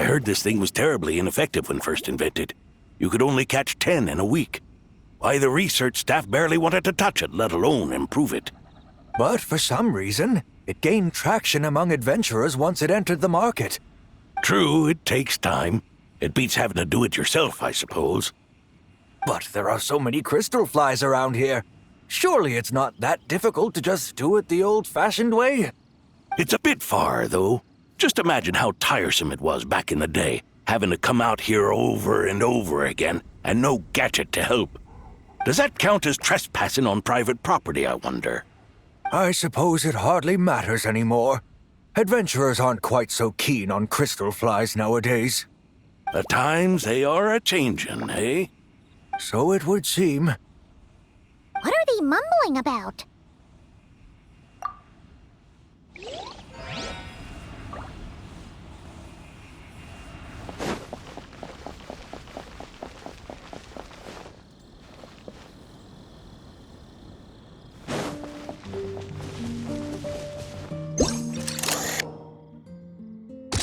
I heard this thing was terribly ineffective when first invented. You could only catch 10 in a week. Why, the research staff barely wanted to touch it, let alone improve it. But for some reason, it gained traction among adventurers once it entered the market. True, it takes time. It beats having to do it yourself, I suppose. But there are so many crystal flies around here. Surely it's not that difficult to just do it the old-fashioned way? It's a bit far, though. Just imagine how tiresome it was back in the day, having to come out here over and over again, and no gadget to help. Does that count as trespassing on private property, I wonder? I suppose it hardly matters anymore. Adventurers aren't quite so keen on crystal flies nowadays. At times they are a-changin', eh? So it would seem. What are they mumbling about?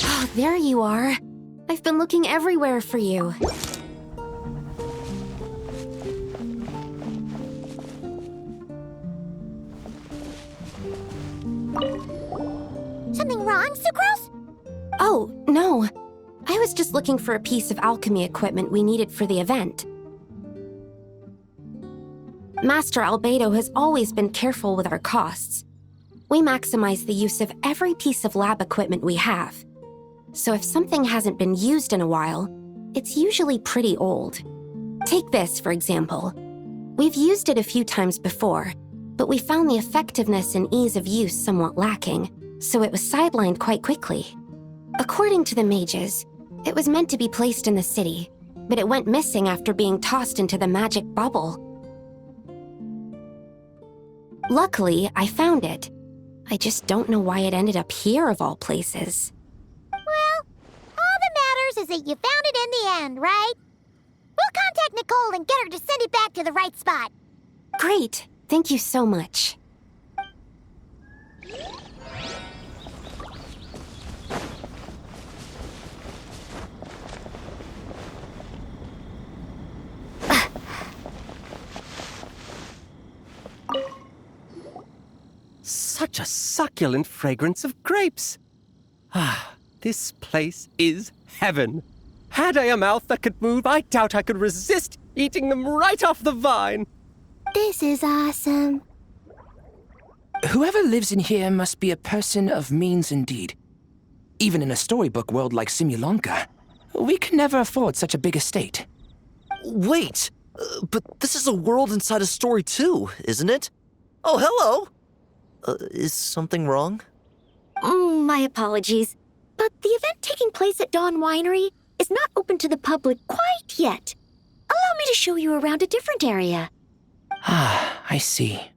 Oh, there you are. I've been looking everywhere for you. Something wrong, Sucrose? Oh, no. I was just looking for a piece of alchemy equipment we needed for the event. Master Albedo has always been careful with our costs. We maximize the use of every piece of lab equipment we have. So if something hasn't been used in a while, it's usually pretty old. Take this, for example. We've used it a few times before, but we found the effectiveness and ease of use somewhat lacking, so it was sidelined quite quickly. According to the mages, it was meant to be placed in the city, but it went missing after being tossed into the magic bubble. Luckily, I found it. I just don't know why it ended up here of all places. Well, all that matters is that you found it in the end, right? We'll contact Nicole and get her to send it back to the right spot. Great. Thank you so much. Such a succulent fragrance of grapes. Ah, this place is heaven. Had I a mouth that could move, I doubt I could resist eating them right off the vine. This is awesome. Whoever lives in here must be a person of means indeed. Even in a storybook world like Simulonka, we can never afford such a big estate. Wait, but this is a world inside a story too, isn't it? Oh, hello! Is something wrong? My apologies, but the event taking place at Dawn Winery is not open to the public quite yet. Allow me to show you around a different area. Ah, I see.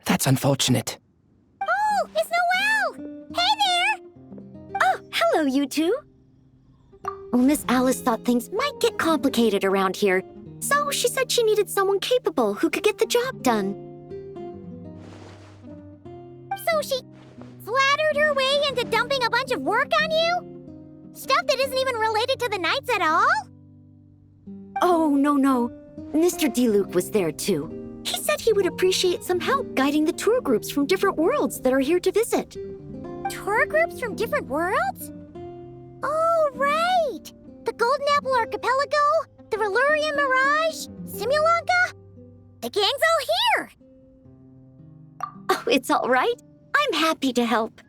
That's unfortunate. Oh, it's Noelle! Hey there! Oh, hello, you two. Well, Miss Alice thought things might get complicated around here, so she said she needed someone capable who could get the job done. So she flattered her way into dumping a bunch of work on you? Stuff that isn't even related to the Knights at all? Oh, no. Mr. DeLuke was there, too. He said he would appreciate some help guiding the tour groups from different worlds that are here to visit. Tour groups from different worlds? Oh, right! The Golden Apple Archipelago, the Valurian Mirage, Simulonka. The gang's all here! Oh, it's all right. I'm happy to help.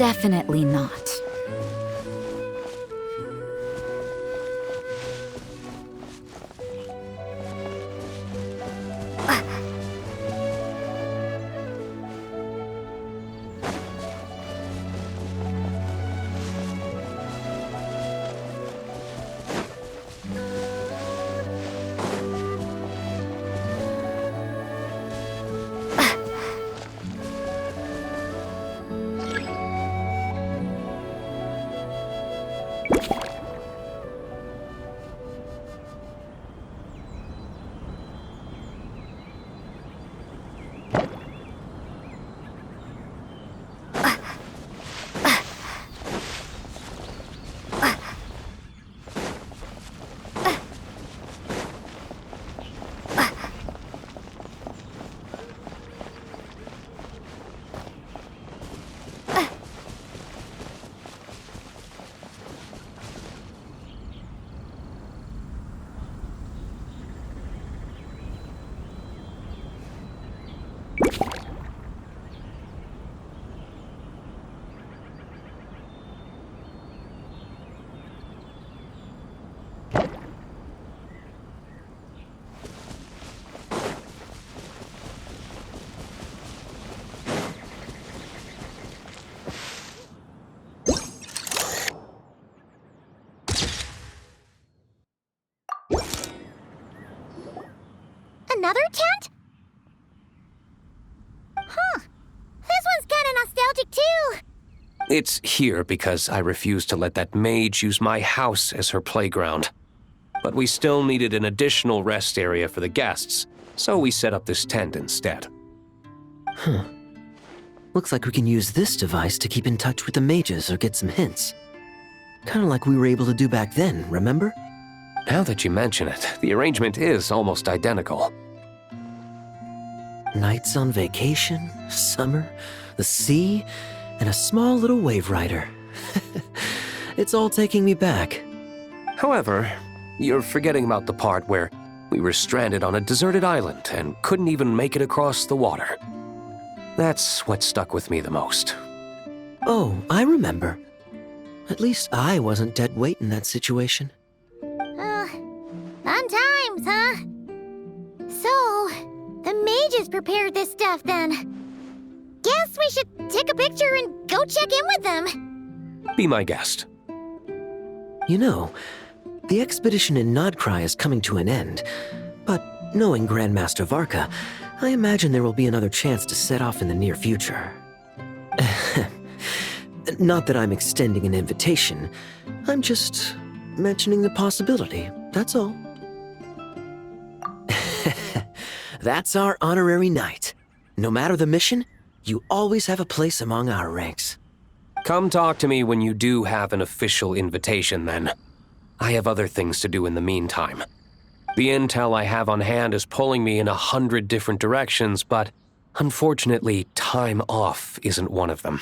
Definitely not. Another tent? Huh. This one's kinda nostalgic too. It's here because I refused to let that mage use my house as her playground. But we still needed an additional rest area for the guests, so we set up this tent instead. Looks like we can use this device to keep in touch with the mages or get some hints. Kinda like we were able to do back then, remember? Now that you mention it, the arrangement is almost identical. Nights on vacation, summer, the sea, and a small little wave rider. It's all taking me back. However, you're forgetting about the part where we were stranded on a deserted island and couldn't even make it across the water. That's what stuck with me the most. Oh, I remember. At least I wasn't dead weight in that situation. Fun times, huh? So, the mages prepared this stuff then. Guess we should take a picture and go check in with them. Be my guest. You know, the expedition in Nodcry is coming to an end, but knowing Grandmaster Varka, I imagine there will be another chance to set off in the near future. Not that I'm extending an invitation, I'm just mentioning the possibility, that's all. That's our honorary knight. No matter the mission, you always have a place among our ranks. Come talk to me when you do have an official invitation, then. I have other things to do in the meantime. The intel I have on hand is pulling me in 100 different directions, but unfortunately, time off isn't one of them.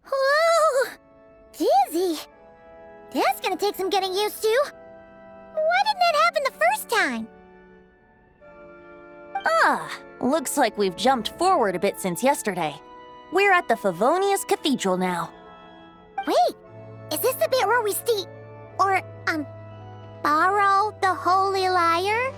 Whoa! Dizzy. That's gonna take some getting used to. Why didn't that happen the first time? Looks like we've jumped forward a bit since yesterday. We're at the Favonius Cathedral now. Wait, is this the bit where we borrow the Holy Lyre?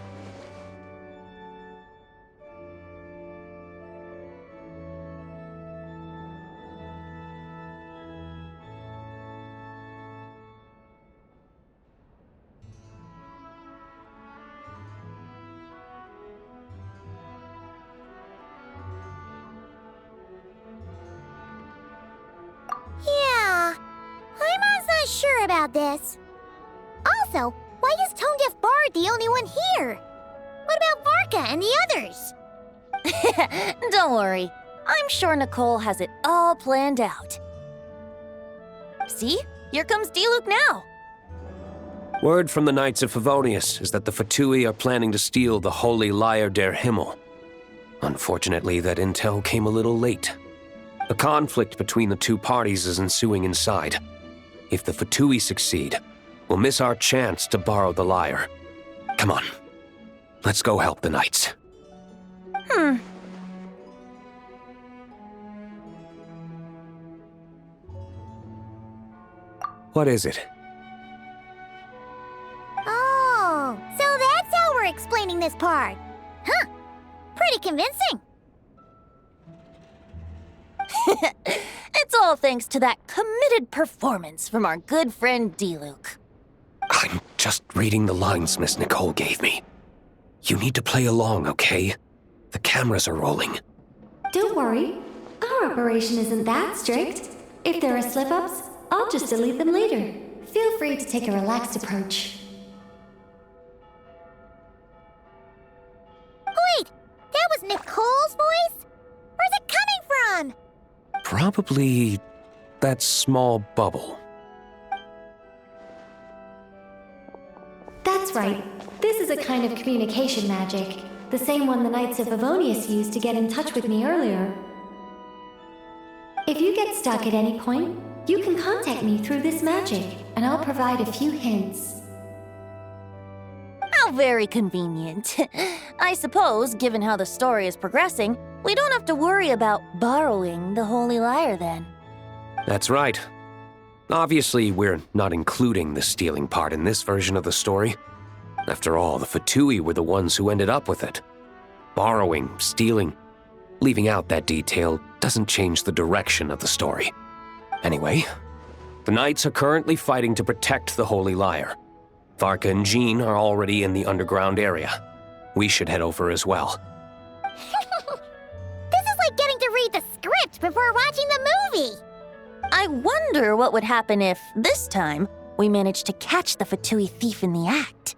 sure about this. Also, why is Tone Deaf Bard the only one here? What about Varka and the others? Don't worry. I'm sure Nicole has it all planned out. See? Here comes Diluc now. Word from the Knights of Favonius is that the Fatui are planning to steal the Holy Lyre der Himmel. Unfortunately, that intel came a little late. A conflict between the two parties is ensuing inside. If the Fatui succeed, we'll miss our chance to borrow the lyre. Come on, let's go help the Knights. What is it? Oh, so that's how we're explaining this part. Huh. Pretty convincing. It's all thanks to that committed performance from our good friend Diluc. I'm just reading the lines Miss Nicole gave me. You need to play along, okay? The cameras are rolling. Don't worry. Our operation isn't that strict. If there are slip-ups, I'll just delete them later. Feel free to take a relaxed approach. Wait, that was Nicole's voice? Where's it coming from? Probably that small bubble. That's right. This is a kind of communication magic. The same one the Knights of Favonius used to get in touch with me earlier. If you get stuck at any point, you can contact me through this magic, and I'll provide a few hints. How very convenient. I suppose, given how the story is progressing, we don't have to worry about borrowing the Holy Lyre then. That's right. Obviously, we're not including the stealing part in this version of the story. After all, the Fatui were the ones who ended up with it. Borrowing, stealing, leaving out that detail doesn't change the direction of the story. Anyway, the Knights are currently fighting to protect the Holy Lyre. Varka and Jean are already in the underground area. We should head over as well. This is like getting to read the script before watching the movie. I wonder what would happen if, this time, we managed to catch the Fatui thief in the act.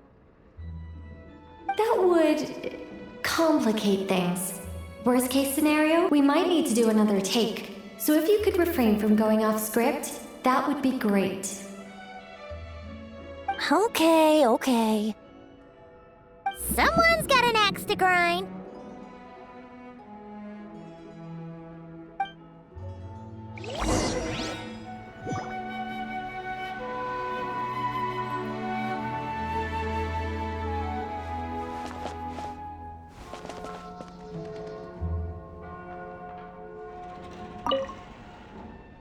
That would complicate things. Worst case scenario, we might need to do another take. So if you could refrain from going off script, that would be great. Okay. Someone's got an axe to grind.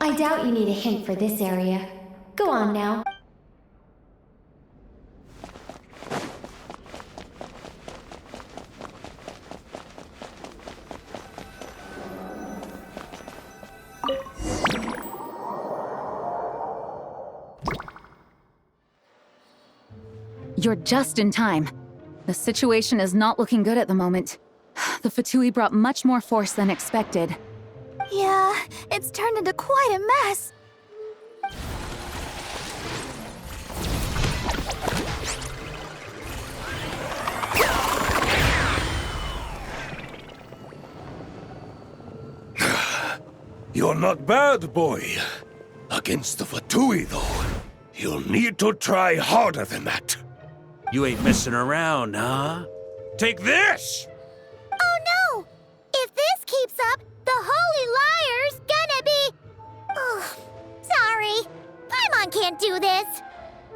I doubt you need a hint for this area. Go on now. You're just in time. The situation is not looking good at the moment. The Fatui brought much more force than expected. Yeah, it's turned into quite a mess. You're not bad, boy. Against the Fatui, though, you'll need to try harder than that. You ain't messing around, huh? Take this! Oh no! If this keeps up, the Holy Lyre's gonna be... Oh, sorry. Paimon can't do this.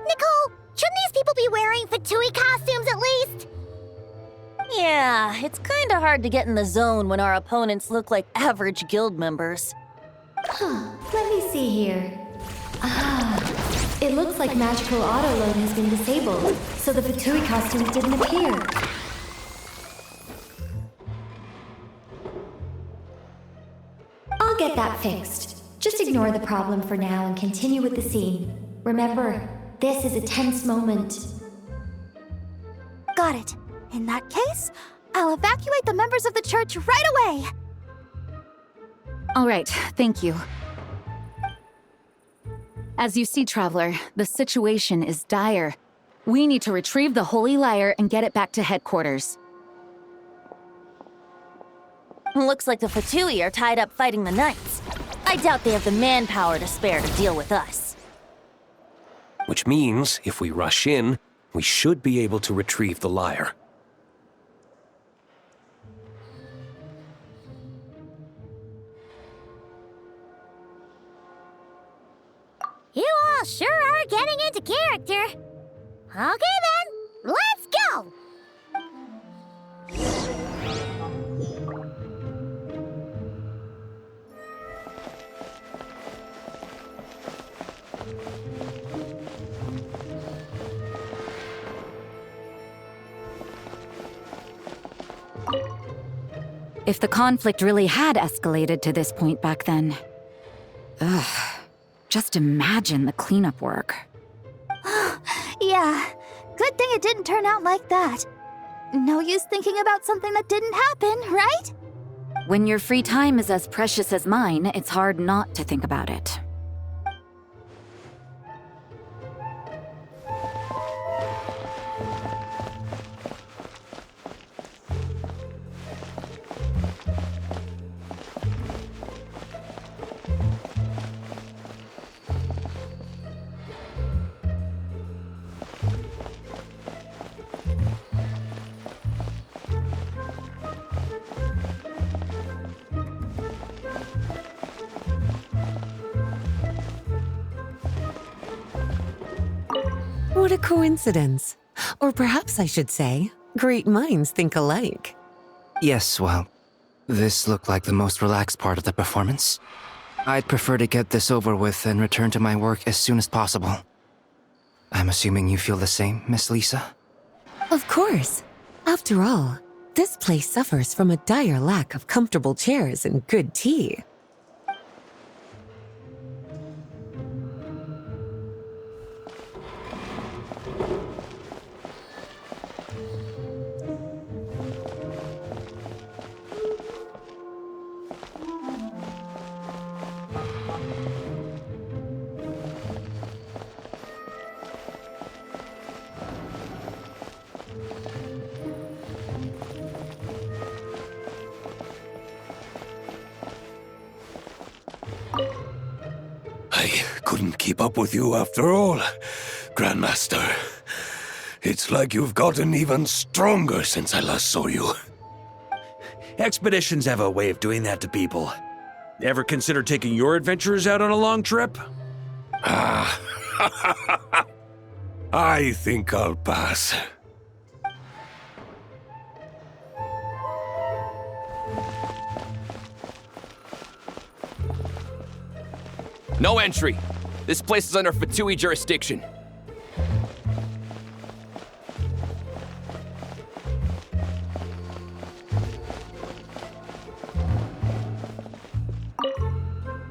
Nicole, shouldn't these people be wearing Fatui costumes at least? Yeah, it's kinda hard to get in the zone when our opponents look like average guild members. Let me see here. It looks like magical autoload has been disabled, so the Fatui costumes didn't appear. I'll get that fixed. Just ignore the problem for now and continue with the scene. Remember, this is a tense moment. Got it. In that case, I'll evacuate the members of the church right away. All right, thank you. As you see, Traveler, the situation is dire. We need to retrieve the Holy Lyre and get it back to headquarters. Looks like the Fatui are tied up fighting the Knights. I doubt they have the manpower to spare to deal with us. Which means, if we rush in, we should be able to retrieve the lyre. You all sure are getting into character. Okay then, let's go! If the conflict really had escalated to this point back then. Just imagine the cleanup work. Yeah, good thing it didn't turn out like that. No use thinking about something that didn't happen, right? When your free time is as precious as mine, it's hard not to think about it. What a coincidence. Or perhaps I should say, great minds think alike. Yes, well, this looked like the most relaxed part of the performance. I'd prefer to get this over with and return to my work as soon as possible. I'm assuming you feel the same, Miss Lisa? Of course. After all, this place suffers from a dire lack of comfortable chairs and good tea. I couldn't keep up with you after all, Grandmaster. It's like you've gotten even stronger since I last saw you. Expeditions have a way of doing that to people. Ever consider taking your adventurers out on a long trip? Ah, I think I'll pass. No entry. This place is under Fatui jurisdiction.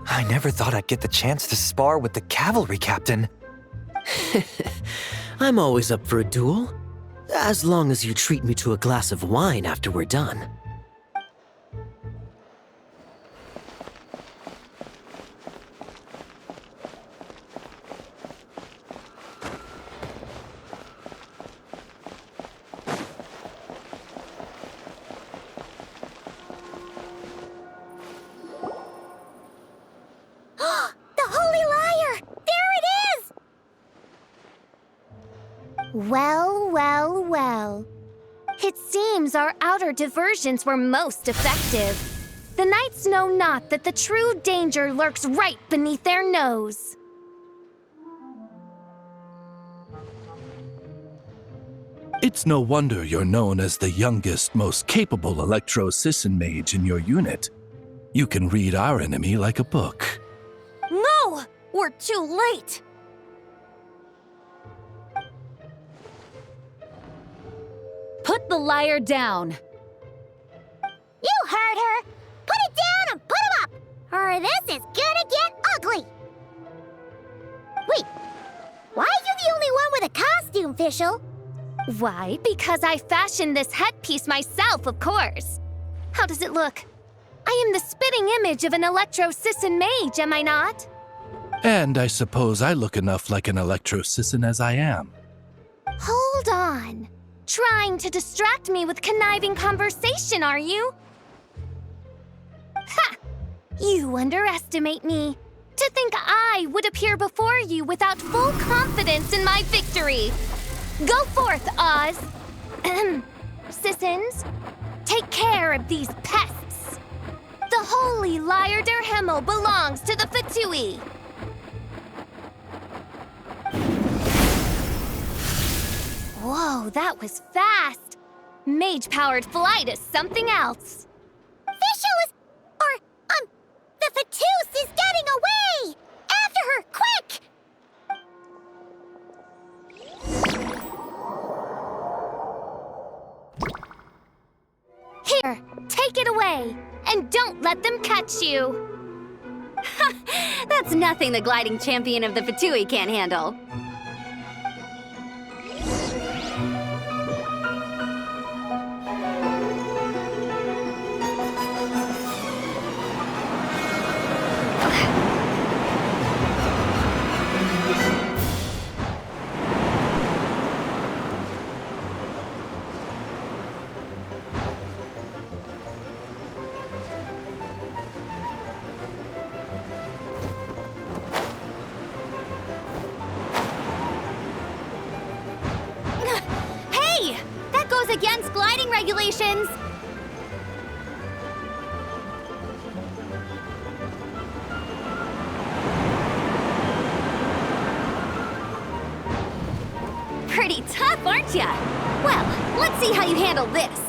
I never thought I'd get the chance to spar with the cavalry captain. I'm always up for a duel. As long as you treat me to a glass of wine after we're done. Well, well, well. It seems our outer diversions were most effective. The knights know not that the true danger lurks right beneath their nose. It's no wonder you're known as the youngest, most capable Electro-Sisson mage in your unit. You can read our enemy like a book. No! We're too late! Put the lyre down! You heard her! Put it down and put him up! Or this is gonna get ugly! Wait, why are you the only one with a costume, Fischl? Why? Because I fashioned this headpiece myself, of course. How does it look? I am the spitting image of an Electro-Sisson mage, am I not? And I suppose I look enough like an electrocyssin as I am. Hold on. Trying to distract me with conniving conversation, are you? Ha! You underestimate me. To think I would appear before you without full confidence in my victory. Go forth, Oz. Sissons, take care of these pests. The holy Lyre der Himmel belongs to the Fatui. Whoa, that was fast. Mage-powered flight is something else. The Fatus is getting away! After her, quick! Here, take it away, and don't let them catch you. That's nothing the gliding champion of the Fatui can't handle. Against gliding regulations! Pretty tough, aren't ya? Well, let's see how you handle this.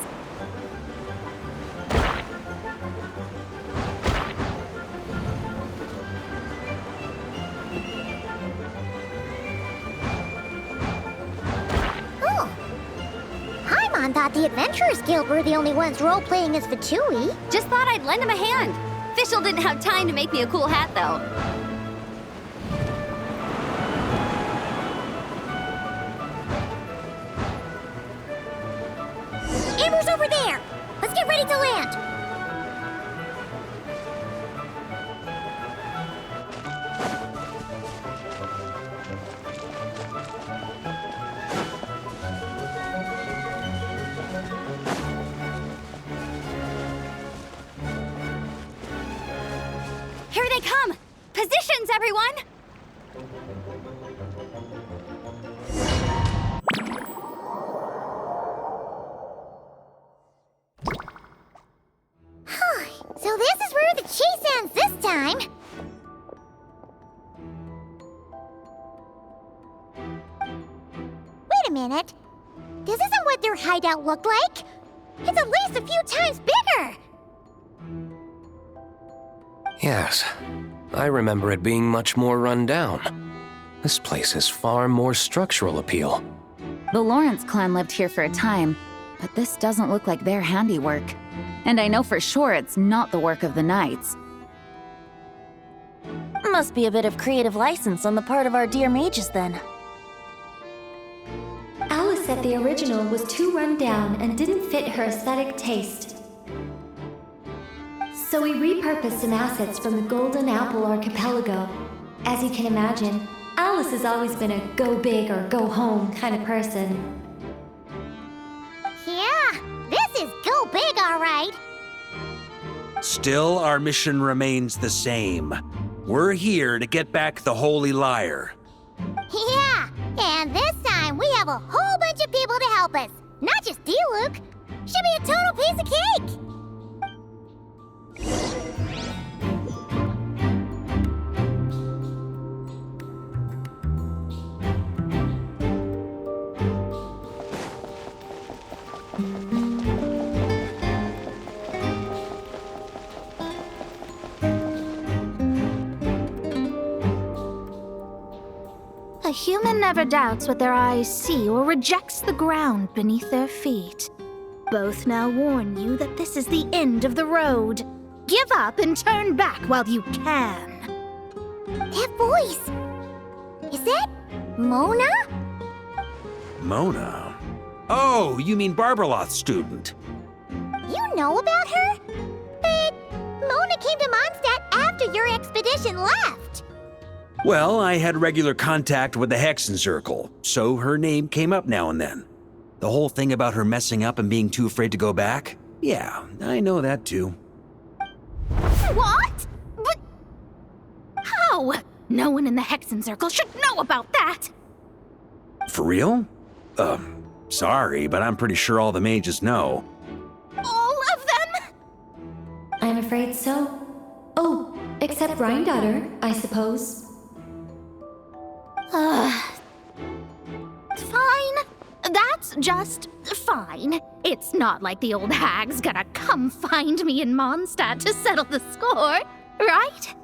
Thought the Adventurers Guild were the only ones role-playing as Fatui. Just thought I'd lend him a hand. Fischl didn't have time to make me a cool hat, though. Amber's over there! Let's get ready to land! Here they come! Positions, everyone! So this is where the chase ends this time! Wait a minute. This isn't what their hideout looked like! It's at least a few times bigger! Yes, I remember it being much more run down. This place has far more structural appeal. The Lawrence clan lived here for a time, but this doesn't look like their handiwork. And I know for sure it's not the work of the Knights. Must be a bit of creative license on the part of our dear mages, then. Alice said the original was too run down and didn't fit her aesthetic taste. So we repurposed some assets from the Golden Apple Archipelago. As you can imagine, Alice has always been a go big or go home kind of person. Yeah, this is go big, all right. Still, our mission remains the same. We're here to get back the Holy Lyre. Yeah, and this time we have a whole bunch of people to help us. Not just D-Luke. Should be a total piece of cake. A human never doubts what their eyes see or rejects the ground beneath their feet. Both now warn you that this is the end of the road. Give up and turn back while you can. That voice! Is that Mona? Mona? Oh, you mean Barbarloth's student. You know about her? But Mona came to Mondstadt after your expedition left. Well, I had regular contact with the Hexen Circle, so her name came up now and then. The whole thing about her messing up and being too afraid to go back? Yeah, I know that too. What? But how? No one in the Hexen Circle should know about that! For real? Sorry, but I'm pretty sure all the mages know. All of them? I'm afraid so. Oh, except Rhindaughter, I suppose. Fine. That's just fine. It's not like the old hag's gonna come find me in Mondstadt to settle the score, right?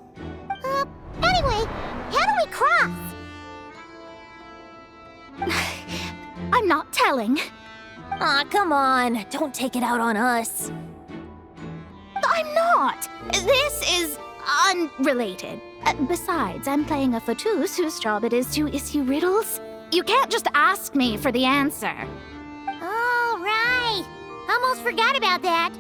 Anyway, how do we cross? I'm not telling. Aw, come on. Don't take it out on us. I'm not. This is unrelated. Besides, I'm playing a Fatus whose job it is to issue riddles. You can't just ask me for the answer. All right. Almost forgot about that.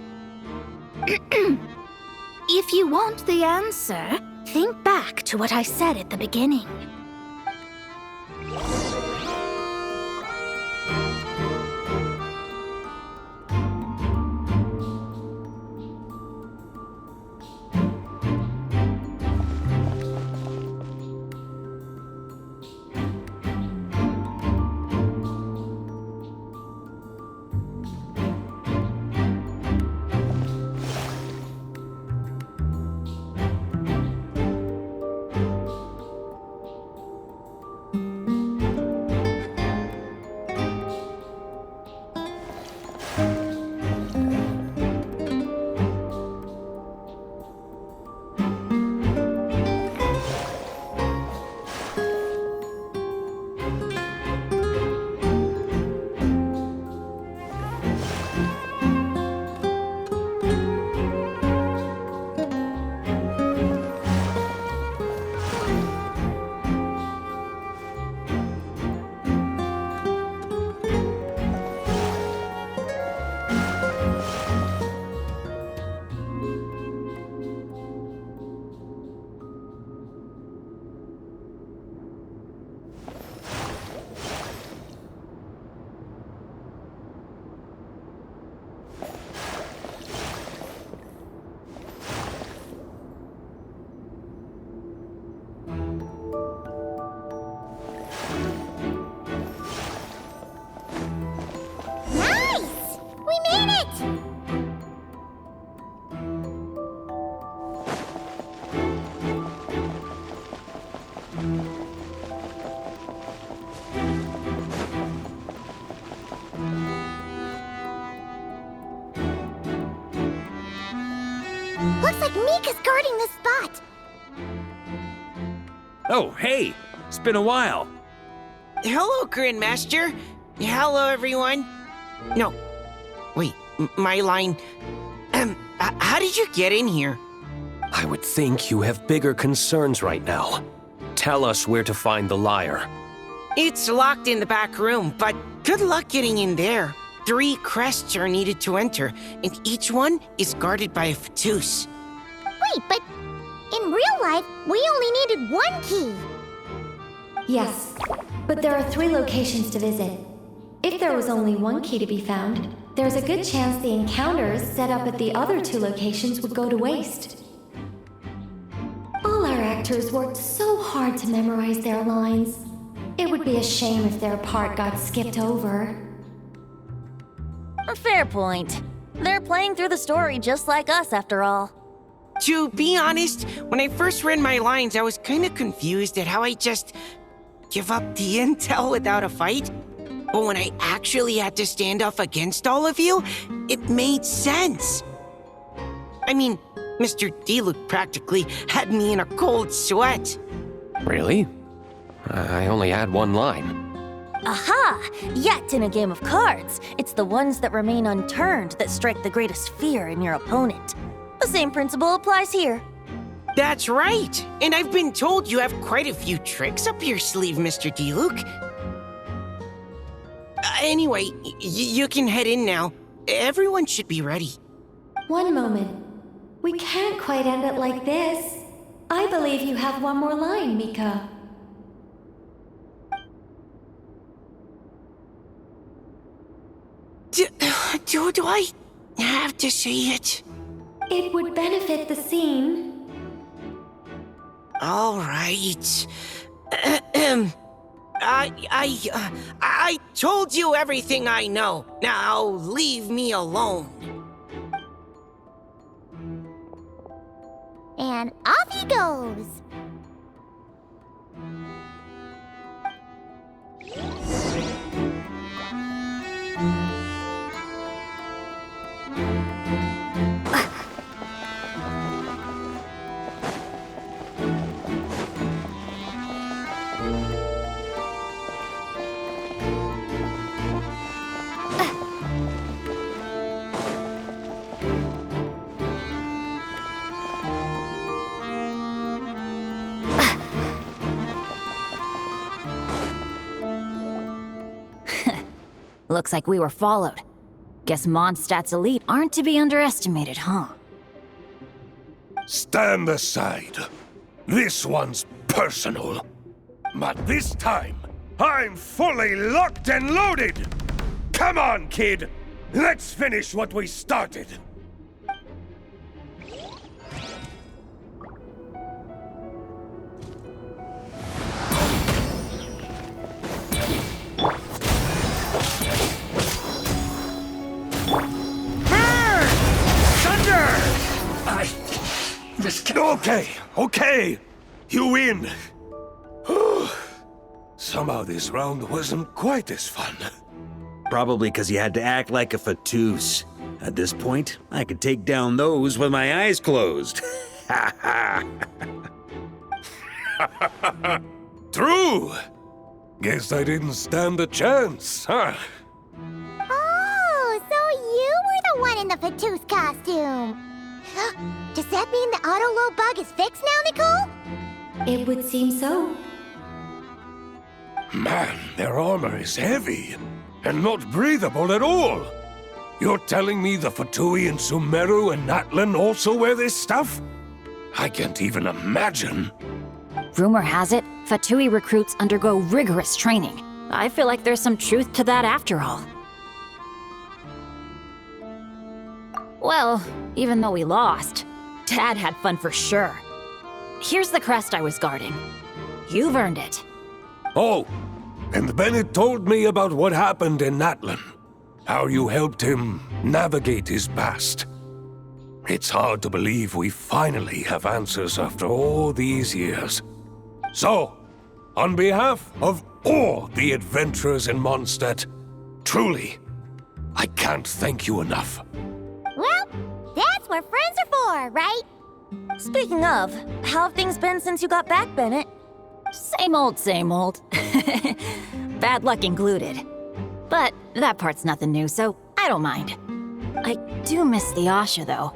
If you want the answer, think back to what I said at the beginning. Nice! We made it! Looks like Mika's guarding this spot. Oh, hey! It's been a while. Hello, Grandmaster. Hello, everyone. No. Wait, my line. How did you get in here? I would think you have bigger concerns right now. Tell us where to find the lyre. It's locked in the back room, but good luck getting in there. 3 crests are needed to enter, and each one is guarded by a Fatus. Wait, but in real life, we only needed 1 key. Yes, but there are 3 locations to visit. If there was only 1 key to be found, there's a good chance the encounters set up at the other 2 locations would go to waste. All our actors worked so hard to memorize their lines. It would be a shame if their part got skipped over. A fair point. They're playing through the story just like us, after all. To be honest, when I first read my lines, I was kind of confused at how I just give up the intel without a fight. But when I actually had to stand up against all of you, it made sense. I mean, Mr. Diluc practically had me in a cold sweat. Really? I only had 1 line. Aha! Yet in a game of cards, it's the ones that remain unturned that strike the greatest fear in your opponent. The same principle applies here. That's right! And I've been told you have quite a few tricks up your sleeve, Mr. Diluc. Anyway, you can head in now. Everyone should be ready. One moment. We can't quite end it like this. I believe you have one more line, Mika. Do I have to say it? It would benefit the scene. All right. I told you everything I know. Now leave me alone. And off he goes. Looks like we were followed. Guess Mondstadt's elite aren't to be underestimated, huh? Stand aside. This one's personal. But this time, I'm fully locked and loaded! Come on, kid! Let's finish what we started! Okay. You win. Somehow this round wasn't quite as fun. Probably because you had to act like a Fatoos. At this point, I could take down those with my eyes closed. True. Guess I didn't stand a chance, huh? Oh, so you were the one in the Fatoos costume. Does that mean the auto-low bug is fixed now, Nicole? It would seem so. Man, their armor is heavy and not breathable at all. You're telling me the Fatui and Sumeru and Natlan also wear this stuff? I can't even imagine. Rumor has it, Fatui recruits undergo rigorous training. I feel like there's some truth to that after all. Well, even though we lost, Dad had fun for sure. Here's the crest I was guarding. You've earned it. Oh, and Bennett told me about what happened in Natlan. How you helped him navigate his past. It's hard to believe we finally have answers after all these years. So, on behalf of all the adventurers in Mondstadt, truly, I can't thank you enough. Well, that's what friends are for, right? Speaking of, how have things been since you got back, Bennett? Same old, same old. Bad luck included. But that part's nothing new, so I don't mind. I do miss the Asha, though.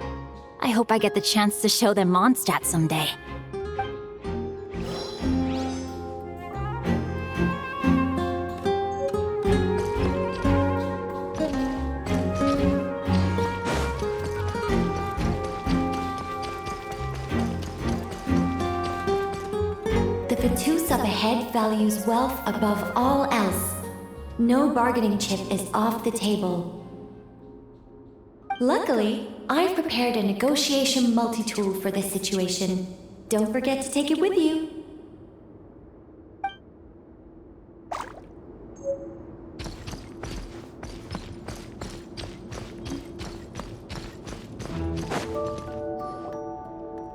I hope I get the chance to show them Mondstadt someday. The Fatoos up ahead values wealth above all else. No bargaining chip is off the table. Luckily, I've prepared a negotiation multi-tool for this situation. Don't forget to take it with you.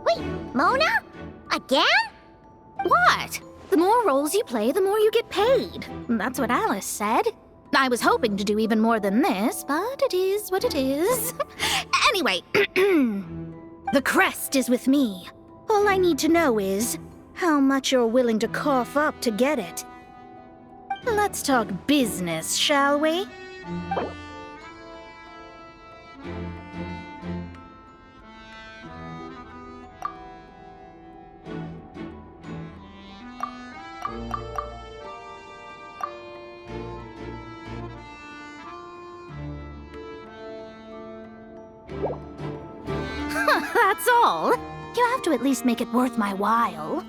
Wait, Mona? Again? What? The more roles you play, the more you get paid. That's what Alice said. I was hoping to do even more than this, but it is what it is. Anyway, the crest is with me. All I need to know is how much you're willing to cough up to get it. Let's talk business, shall we? That's all. You have to at least make it worth my while.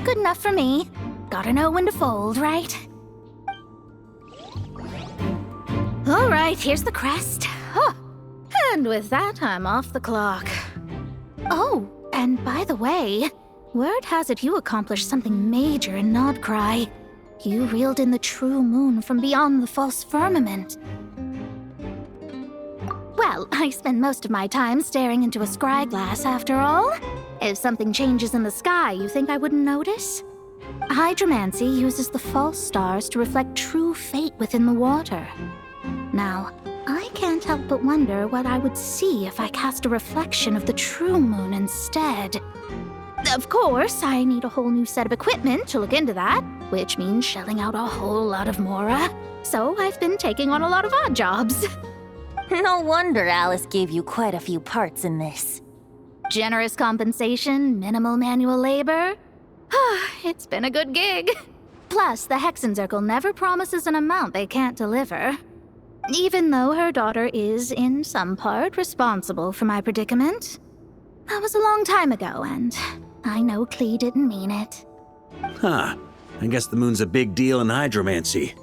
Good enough for me. Gotta know when to fold, right? Alright, here's the crest. Huh. And with that, I'm off the clock. Oh, and by the way, word has it you accomplished something major in Nodcry. You reeled in the true moon from beyond the false firmament. Well, I spend most of my time staring into a scry glass after all. If something changes in the sky, you think I wouldn't notice? Hydromancy uses the false stars to reflect true fate within the water. Now, I can't help but wonder what I would see if I cast a reflection of the true moon instead. Of course, I need a whole new set of equipment to look into that, which means shelling out a whole lot of mora. So I've been taking on a lot of odd jobs. No wonder Alice gave you quite a few parts in this. Generous compensation, minimal manual labor. It's been a good gig. Plus, the Hexenzirkel never promises an amount they can't deliver. Even though her daughter is, in some part, responsible for my predicament. That was a long time ago, and I know Klee didn't mean it. Huh. I guess the moon's a big deal in hydromancy.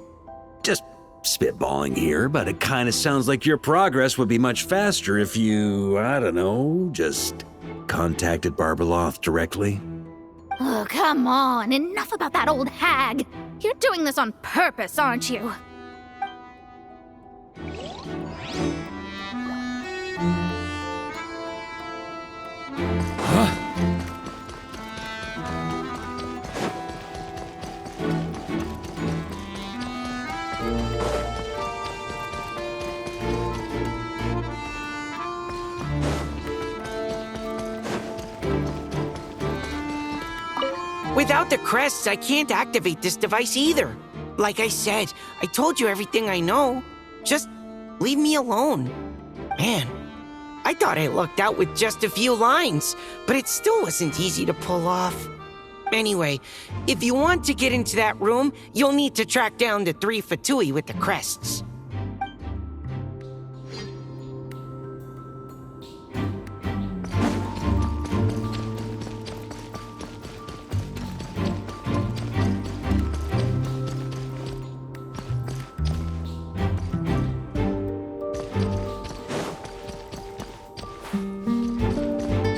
Just spitballing here, but it kind of sounds like your progress would be much faster if you, I don't know, just contacted Barbeloth directly. Oh, come on. Enough about that old hag. You're doing this on purpose, aren't you? Without the crests, I can't activate this device either. Like I said, I told you everything I know. Just leave me alone. Man, I thought I lucked out with just a few lines, but it still wasn't easy to pull off. Anyway, if you want to get into that room, you'll need to track down the 3 Fatui with the crests.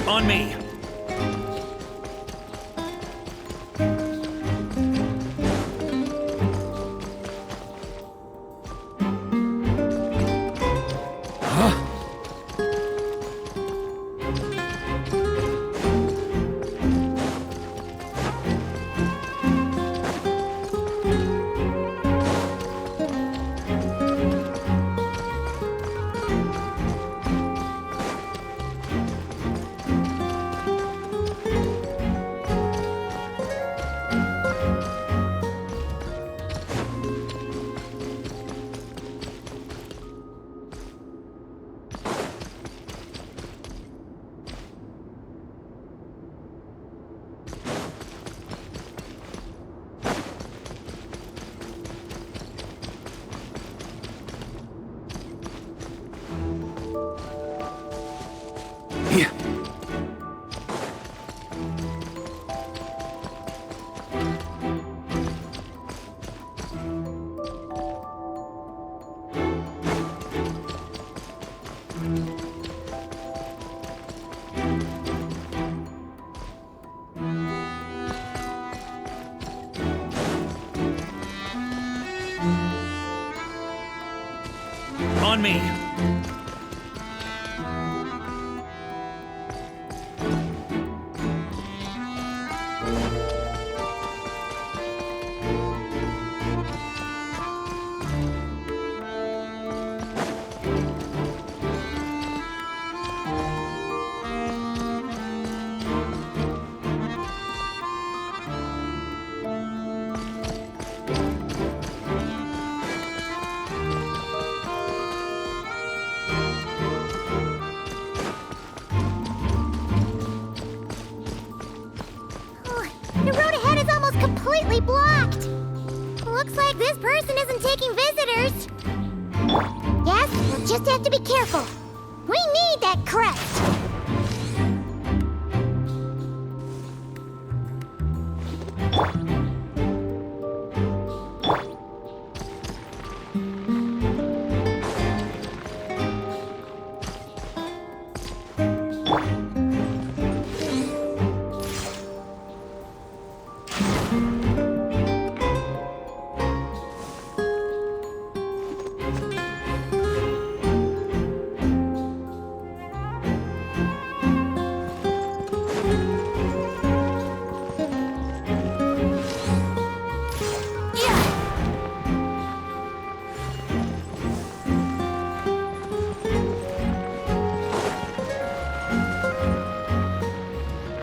On me. On me. completely blocked. Looks like this person isn't taking visitors. Yes, we'll just have to be careful. We need that crest.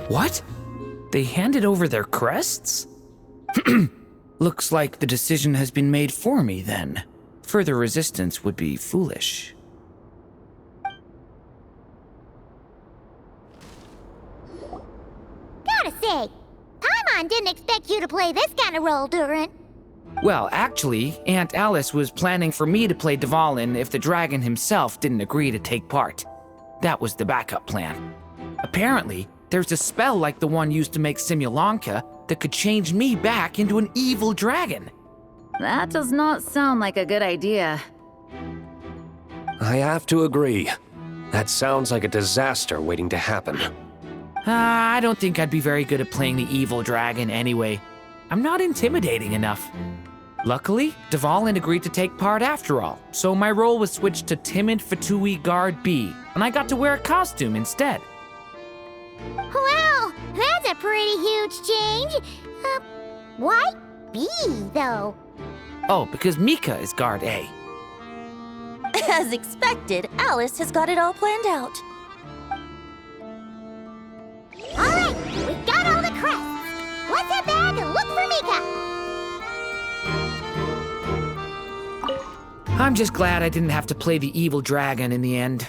What? They handed over their crests? Looks like the decision has been made for me then. Further resistance would be foolish. Gotta say, Paimon didn't expect you to play this kind of role, Durin. Well, actually, Aunt Alice was planning for me to play Dvalin if the dragon himself didn't agree to take part. That was the backup plan. Apparently, there's a spell like the one used to make Simulanka that could change me back into an evil dragon. That does not sound like a good idea. I have to agree. That sounds like a disaster waiting to happen. I don't think I'd be very good at playing the evil dragon anyway. I'm not intimidating enough. Luckily, Dvalin agreed to take part after all, so my role was switched to timid Fatui Guard B, and I got to wear a costume instead. Wow, that's a pretty huge change. Why B, though? Oh, because Mika is Guard A. As expected, Alice has got it all planned out. All right, we've got all the crests. Let's head back and look for Mika. I'm just glad I didn't have to play the evil dragon in the end.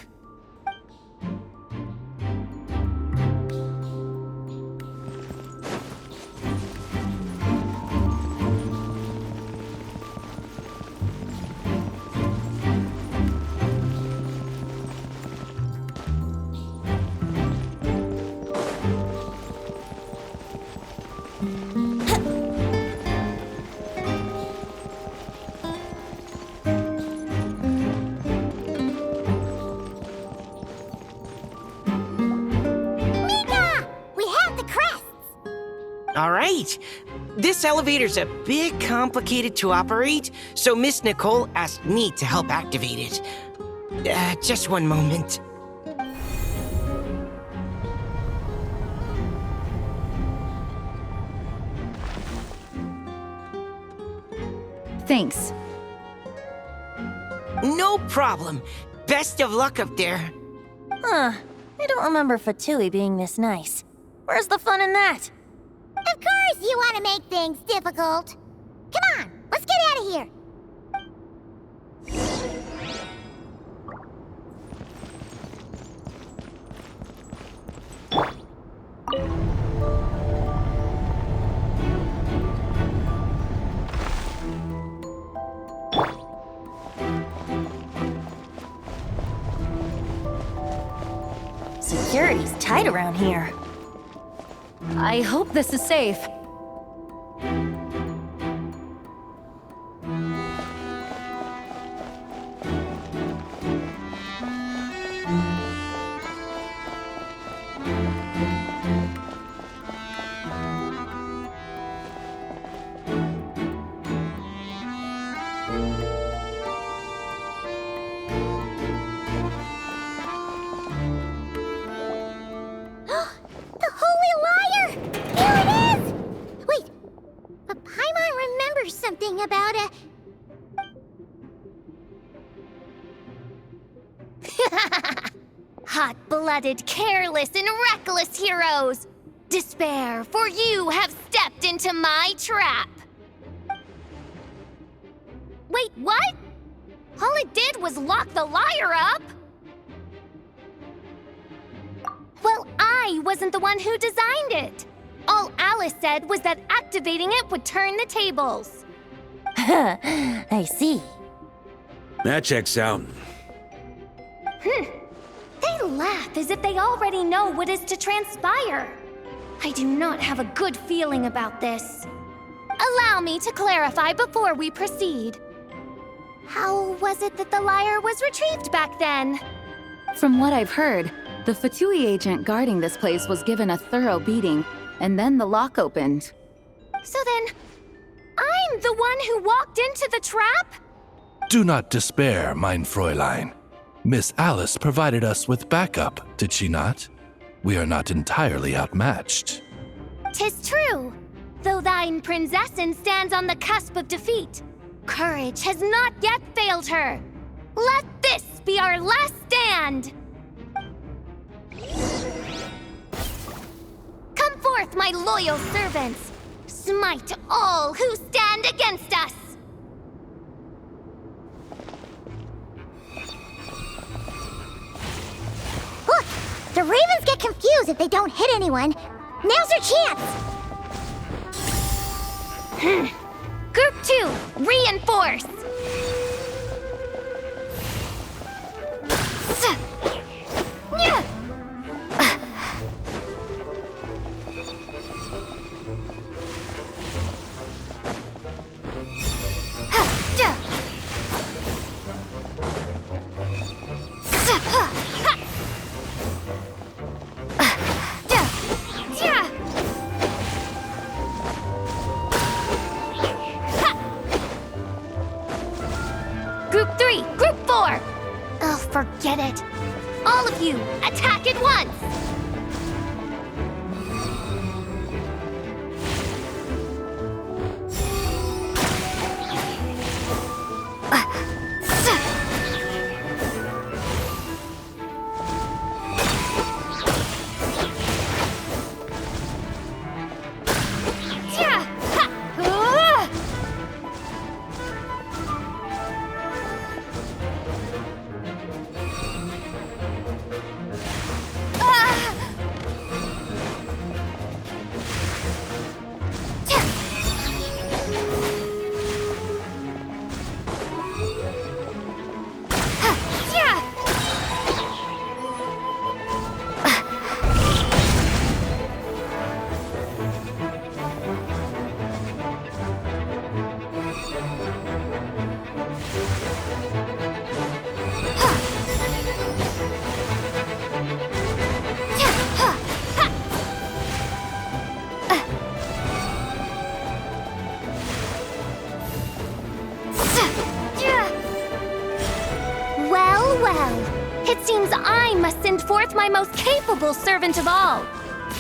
All right. This elevator's a bit complicated to operate, so Miss Nicole asked me to help activate it. Just one moment. Thanks. No problem. Best of luck up there. Huh. I don't remember Fatui being this nice. Where's the fun in that? Of course you want to make things difficult. Come on, let's get out of here. Security's tight around here. I hope this is safe. Something about a... Hot-blooded, careless, and reckless heroes! Despair, for you have stepped into my trap! Wait, what? All it did was lock the liar up? Well, I wasn't the one who designed it. All Alice said was that activating it would turn the tables. I see. That checks out. They laugh as if they already know what is to transpire. I do not have a good feeling about this. Allow me to clarify before we proceed. How was it that the lyre was retrieved back then? From what I've heard, the Fatui agent guarding this place was given a thorough beating, and then the lock opened. So then, I'm the one who walked into the trap? Do not despair, mein Fräulein. Miss Alice provided us with backup, did she not? We are not entirely outmatched. 'Tis true. Though thine Prinzessin stands on the cusp of defeat, courage has not yet failed her. Let this be our last stand! Come forth, my loyal servants! Smite all who stand against us! Look! The ravens get confused if they don't hit anyone. Now's your chance! Group 2, reinforce! Group 3, Group 4! Oh, forget it. All of you, attack at once! It seems I must send forth my most capable servant of all.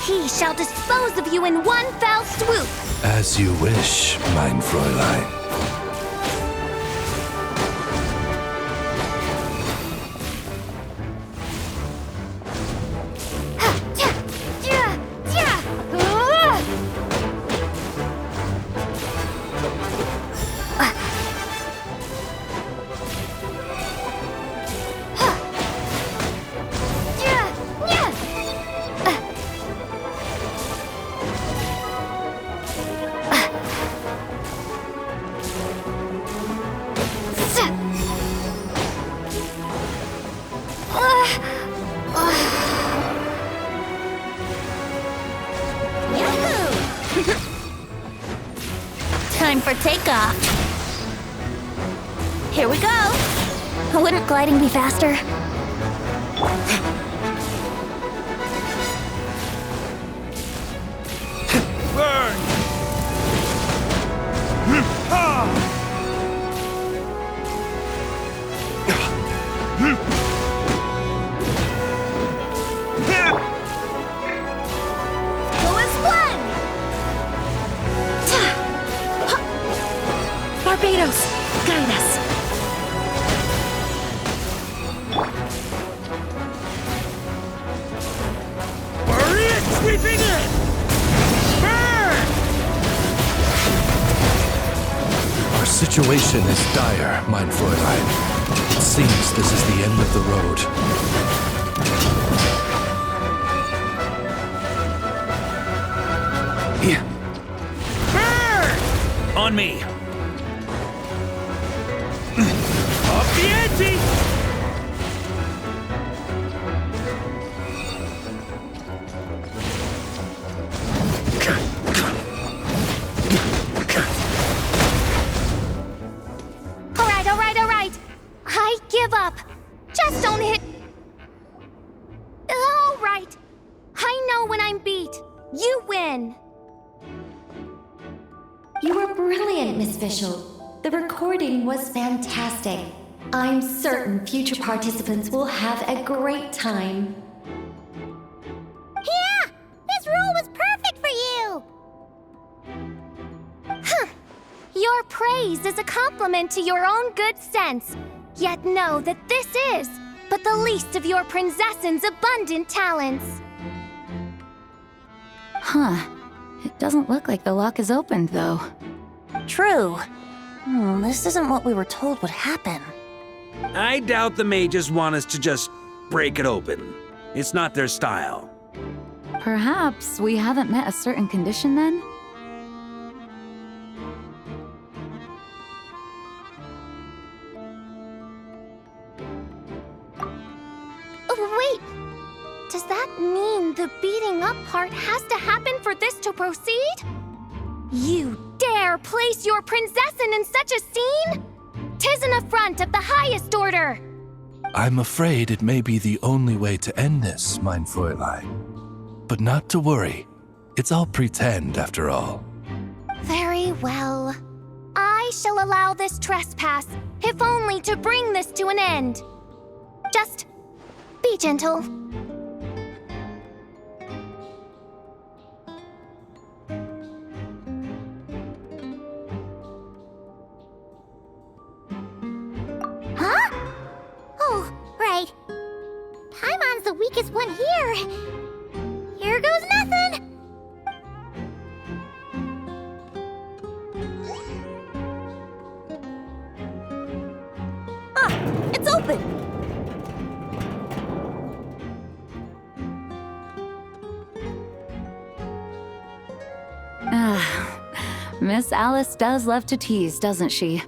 He shall dispose of you in one fell swoop. As you wish, mein Fräulein. Time for takeoff. Here we go. Wouldn't gliding be faster? Burn! Barbados, guide us. Maria sweeping in! Burn! Our situation is dire, mein Fräulein. It seems this is the end of the road. when I'm beat. You win. You were brilliant, Miss Fischl. The recording was fantastic. I'm certain future participants will have a great time. Yeah! This role was perfect for you! Huh. Your praise is a compliment to your own good sense. Yet know that this is but the least of your princess's abundant talents. Huh. It doesn't look like the lock is opened, though. True. This isn't what we were told would happen. I doubt the mages want us to just break it open. It's not their style. Perhaps we haven't met a certain condition then? Wait! Does that mean the beating up part has to happen for this to proceed? You dare place your princessin in such a scene? 'Tis an affront of the highest order! I'm afraid it may be the only way to end this, mein Fräulein. But not to worry. It's all pretend, after all. Very well. I shall allow this trespass, if only to bring this to an end. Just be gentle. Huh? Oh, right. Paimon's the weakest one here. Here goes nothing! It's open! Miss Alice does love to tease, doesn't she?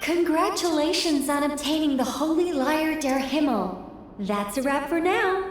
Congratulations on obtaining the Holy Lyre der Himmel. That's a wrap for now.